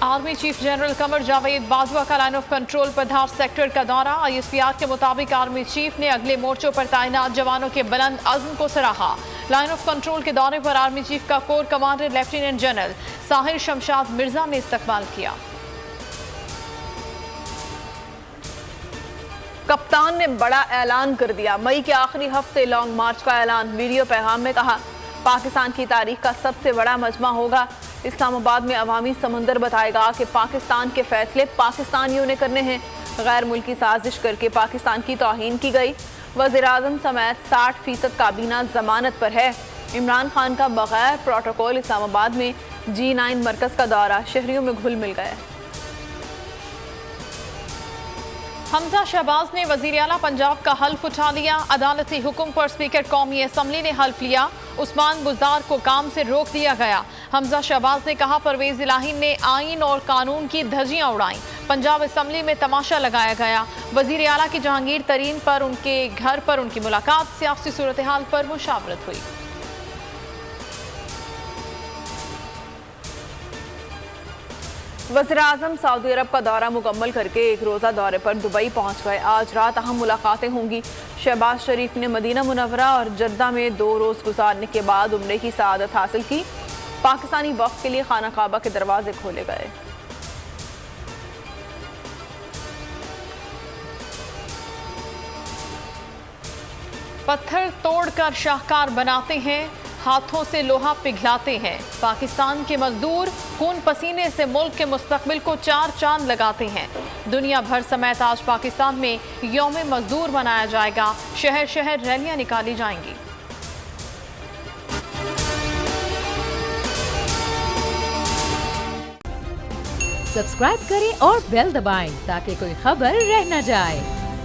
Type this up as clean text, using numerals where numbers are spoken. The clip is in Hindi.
Army chief general Qamar Javed Bajwa का लाइन ऑफ कंट्रोल पधार सेक्टर का दौरा। ISPR के मुताबिक आर्मी चीफ ने अगले मोर्चों पर तैनात जवानों के बुलंद अज़्म को सराहा। लाइन ऑफ कंट्रोल के दौरे पर आर्मी चीफ का core commander lieutenant general Sahir Shamshad Mirza ने इस्तकबाल किया। कप्तान ने बड़ा ऐलान कर दिया। मई के आखिरी हफ्ते लॉन्ग मार्च का ऐलान। वीडियो पैगाम में कहा, पाकिस्तान की तारीख का सबसे बड़ा मजमा होगा। इस्लामाबाद में अवामी समंदर बताएगा कि पाकिस्तान के फैसले पाकिस्तानियों ने करने हैं। गैर मुल्की साजिश करके पाकिस्तान की तौहीन की गई। वज़ीर-ए-आज़म समेत 60% काबीना जमानत पर है। इमरान खान का बगैर प्रोटोकॉल इस्लामाबाद में G9 मरकज़ का दौरा। शहरियों में घुल मिल गया। हमजा शहबाज ने वज़ीर आला पंजाब का हल्फ उठा लिया। अदालती हुक्म पर स्पीकर कौमी असम्बली ने हल्फ लिया। उस्मान बुज़दार को काम से रोक दिया गया। हमजा शहबाज ने कहा, परवेज इलाही ने आइन और कानून की धज्जियां उड़ाई। पंजाब असम्बली में तमाशा लगाया गया। वज़ीर आला की जहांगीर तरीन पर उनके घर पर उनकी मुलाकात। सियासी सूरत हाल पर मुशावरत हुई। वज़ीर-ए-आज़म सऊदी अरब का दौरा मुकम्मल करके एक रोज़ा दौरे पर दुबई पहुंच गए। आज रात अहम मुलाकातें होंगी। शहबाज शरीफ ने मदीना मुनव्वरा और जद्दा में 2 रोज़ गुजारने के बाद उम्रे की सआदत हासिल की। पाकिस्तानी वफ़द के लिए खाना काबा के दरवाजे खोले गए। पत्थर तोड़कर शाहकार बनाते हैं, हाथों से लोहा पिघलाते हैं। पाकिस्तान के मजदूर खून पसीने से मुल्क के मुस्तकबिल को 4 चांद लगाते हैं। दुनिया भर समेत आज पाकिस्तान में यौम मजदूर मनाया जाएगा। शहर शहर रैलियां निकाली जाएंगी। सब्सक्राइब करें और बेल दबाएं ताकि कोई खबर रह न जाए।